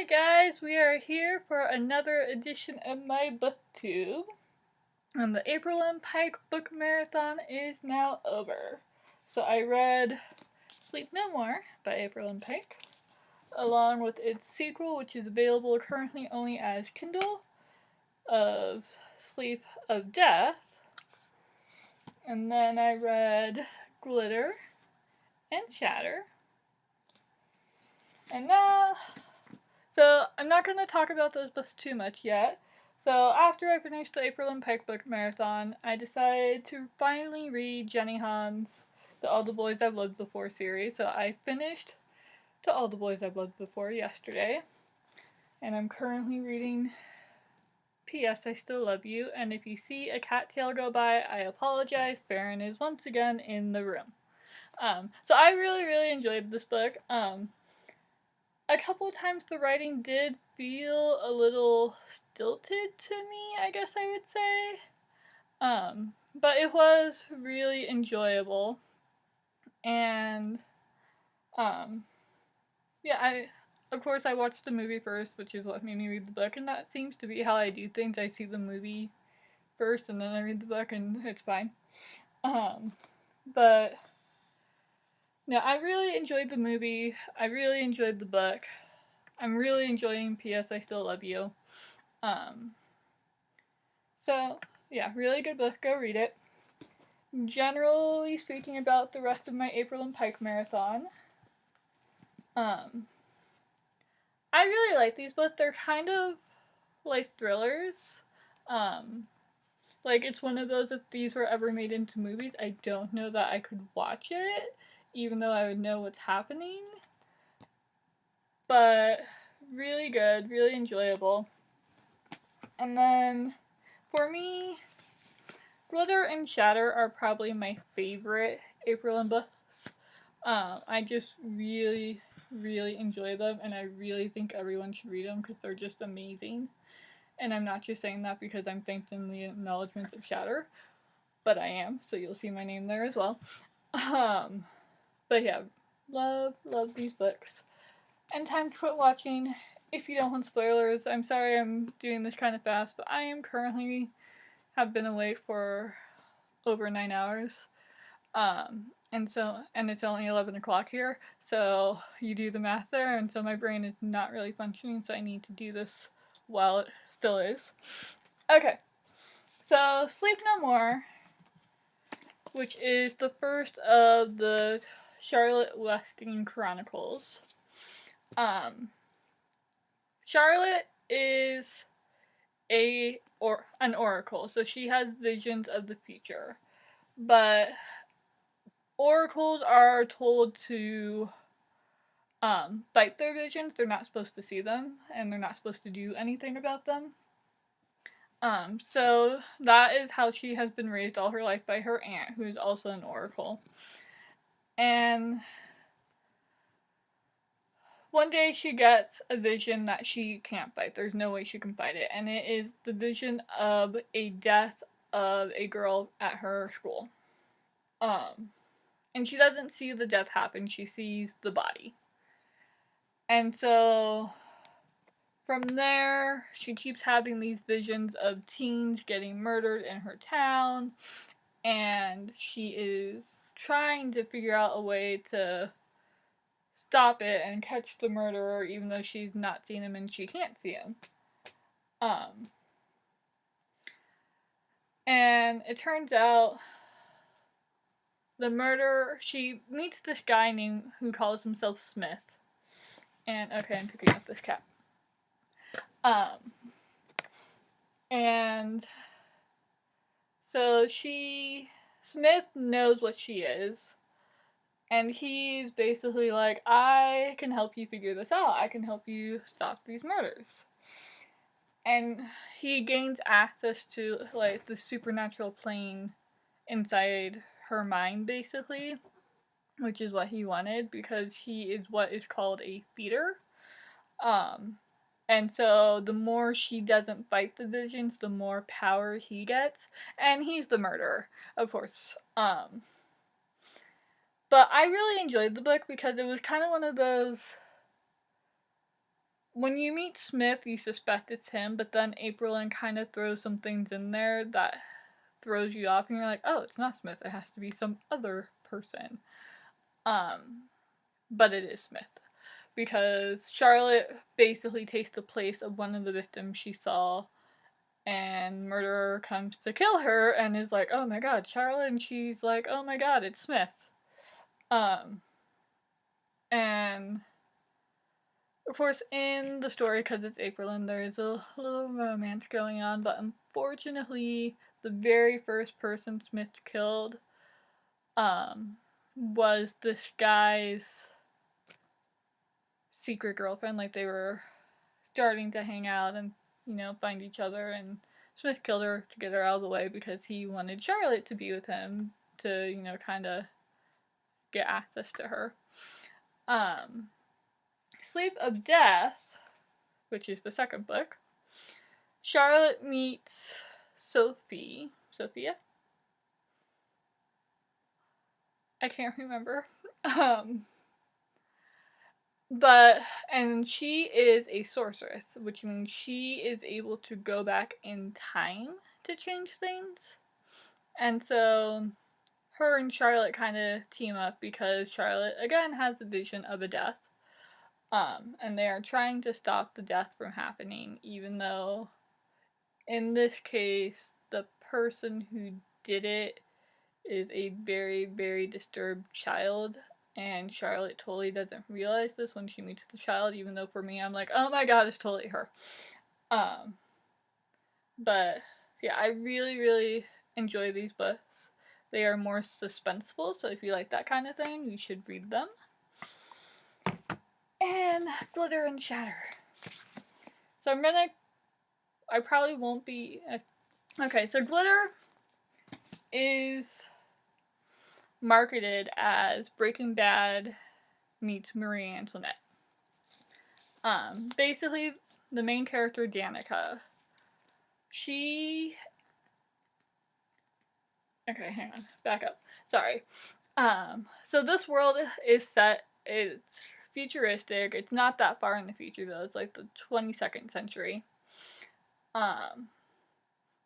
Hi guys, we are here for another edition of my BookTube. And the Aprilynne Pike book marathon is now over. So I read Sleep No More by Aprilynne Pike, along with its sequel, which is available currently only as Kindle, of Sleep of Death. And then I read Glitter and Shatter. And now, so I'm not going to talk about those books too much yet. So after I finished the Aprilynne Pike book marathon, I decided to finally read Jenny Han's The All the Boys I've Loved Before series. So I finished To All the Boys I've Loved Before yesterday, and I'm currently reading P.S. I Still Love You, and if you see a cattail go by, I apologize. Farron is once again in the room. So I really enjoyed this book. A couple of times the writing did feel a little stilted to me, I guess I would say. But it was really enjoyable. And, yeah, of course I watched the movie first, which is what made me read the book, and that seems to be how I do things. I see the movie first, and then I read the book, and it's fine. But, no, I really enjoyed the movie. I really enjoyed the book. I'm really enjoying P.S. I Still Love You. So, yeah, really good book. Go read it. Generally speaking about the rest of my Aprilynne Pike marathon, I really like these books. They're kind of like thrillers. Like, it's one of those, if these were ever made into movies, I don't know that I could watch it, even though I would know what's happening. But really good, really enjoyable. And then, for me, Glitter and Shatter are probably my favorite Aprilynne books. I just really enjoy them, and I really think everyone should read them because they're just amazing. And I'm not just saying that because I'm thanking the acknowledgments of Shatter, but I am, so you'll see my name there as well. But yeah, love these books. And time to quit watching. If you don't want spoilers, I'm sorry I'm doing this kind of fast, but I am currently have been awake for over 9 hours. And it's only 11 o'clock here, so you do the math there, and so my brain is not really functioning, so I need to do this while it still is. Okay, so Sleep No More, which is the first of the Charlotte Westing Chronicles. Charlotte is an oracle, so she has visions of the future, but oracles are told to fight their visions. They're not supposed to see them, and they're not supposed to do anything about them. So that is how she has been raised all her life by her aunt, who is also an oracle. And one day she gets a vision that she can't fight. There's no way she can fight it, and it is the vision of a death of a girl at her school. And she doesn't see the death happen, she sees the body. And so, from there, she keeps having these visions of teens getting murdered in her town, and she is trying to figure out a way to stop it and catch the murderer, even though she's not seen him and she can't see him. And it turns out the murderer, she meets this guy who calls himself Smith. And, okay, I'm picking up this cat. And so Smith knows what she is, and he's basically like, I can help you figure this out. I can help you stop these murders. And he gains access to, like, the supernatural plane inside her mind, basically, which is what he wanted, because he is what is called a feeder. And so the more she doesn't fight the visions, the more power he gets. And he's the murderer, of course. But I really enjoyed the book because it was kind of one of those when you meet Smith, you suspect it's him, but then Aprilynne kind of throws some things in there that throws you off, and you're like, oh, it's not Smith. It has to be some other person. But it is Smith. Because Charlotte basically takes the place of one of the victims she saw, and murderer comes to kill her and is like, oh my god, Charlotte, and she's like, oh my god, it's Smith. And of course, in the story, because it's Aprilynne, there's a little romance going on, but unfortunately, the very first person Smith killed was this guy's secret girlfriend. Like, they were starting to hang out and, find each other, and Smith killed her to get her out of the way because he wanted Charlotte to be with him to, kind of get access to her. Sleep of Death, which is the second book, Charlotte meets Sophia. I can't remember. And she is a sorceress, which means she is able to go back in time to change things. And so her and Charlotte kind of team up because Charlotte, again, has the vision of a death. And they are trying to stop the death from happening, even though in this case, the person who did it is a very, very disturbed child, and Charlotte totally doesn't realize this when she meets the child, even though for me, I'm like, oh my god, it's totally her. But yeah, I really, really enjoy these books. They are more suspenseful, so if you like that kind of thing, you should read them. And Glitter and Shatter. So I probably won't be... Okay, so Glitter is marketed as Breaking Bad meets Marie Antoinette. Basically, the main character, Danica, okay, hang on, back up, sorry. So this world is set, it's futuristic, it's not that far in the future though, it's like the 22nd century.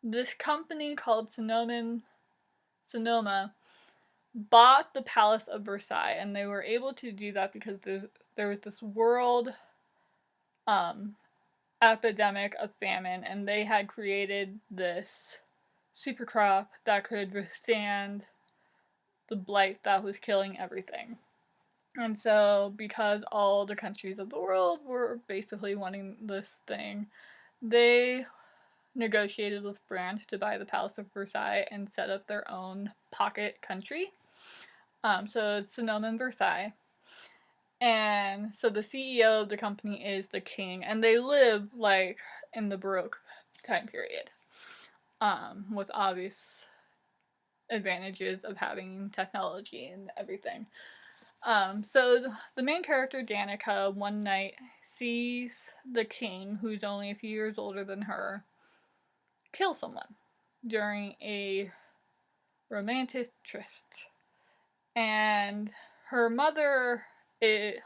This company called Sonoma bought the Palace of Versailles, and they were able to do that because there was this world epidemic of famine, and they had created this super crop that could withstand the blight that was killing everything. And so, because all the countries of the world were basically wanting this thing, they negotiated with France to buy the Palace of Versailles and set up their own pocket country. So it's Sonoma and Versailles. And so the CEO of the company is the king, and they live like in the Baroque time period, with obvious advantages of having technology and everything. So the main character, Danica, one night sees the king, who's only a few years older than her, kill someone during a romantic tryst. And her mother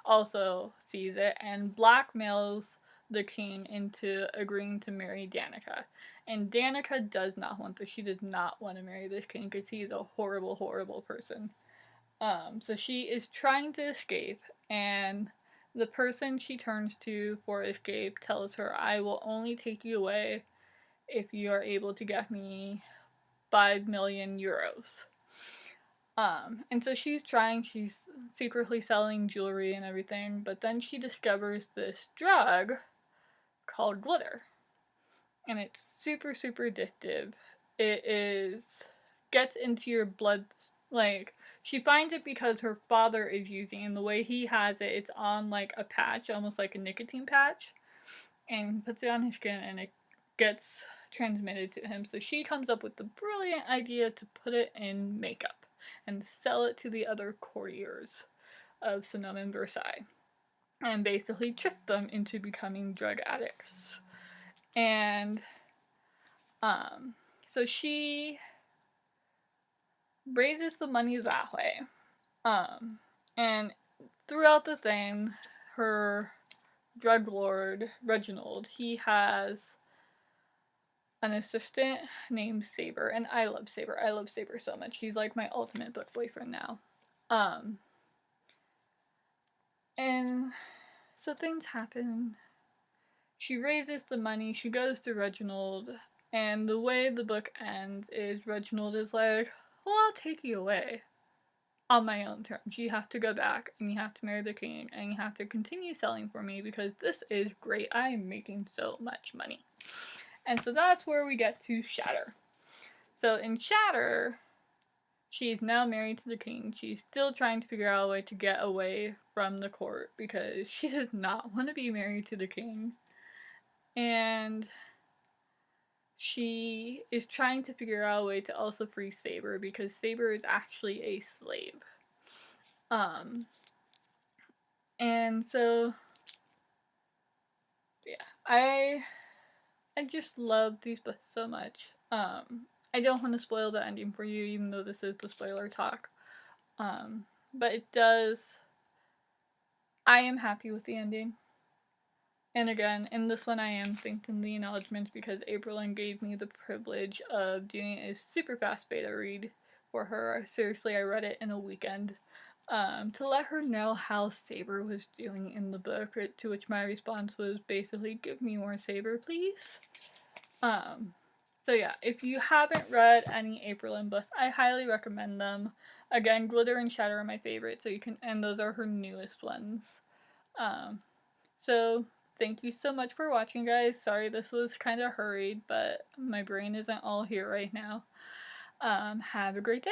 also sees it and blackmails the king into agreeing to marry Danica. And Danica does not want this. She does not want to marry this king because he's a horrible, horrible person. So she is trying to escape, and the person she turns to for escape tells her, I will only take you away if you are able to get me 5 million euros. And so she's secretly selling jewelry and everything, but then she discovers this drug called glitter. And it's super, super addictive. Gets into your blood, like, she finds it because her father is using it, and the way he has it, it's on, like, a patch, almost like a nicotine patch, and he puts it on his skin, and it gets transmitted to him. So she comes up with the brilliant idea to put it in makeup and sell it to the other courtiers of Sonoma and Versailles, and basically trick them into becoming drug addicts. And so she raises the money that way. And throughout the thing, her drug lord Reginald, he has an assistant named Saber, and I love Saber. I love Saber so much. He's like my ultimate book boyfriend now. And so things happen. She raises the money, she goes to Reginald, and the way the book ends is Reginald is like, well, I'll take you away on my own terms. You have to go back, and you have to marry the king, and you have to continue selling for me because this is great. I am making so much money. And so that's where we get to Shatter. So in Shatter, she's now married to the king. She's still trying to figure out a way to get away from the court because she does not want to be married to the king. And she is trying to figure out a way to also free Saber because Saber is actually a slave. And so yeah, I just love these books so much. I don't want to spoil the ending for you, even though this is the spoiler talk. But it does. I am happy with the ending. And again, in this one I am thanking the acknowledgement because Aprilynne gave me the privilege of doing a super fast beta read for her. Seriously, I read it in a weekend. To let her know how Saber was doing in the book, to which my response was basically, give me more Saber, please. So yeah, if you haven't read any Aprilynne books, I highly recommend them. Again, Glitter and Shatter are my favorite, and those are her newest ones. So thank you so much for watching, guys. Sorry this was kind of hurried, but my brain isn't all here right now. Have a great day.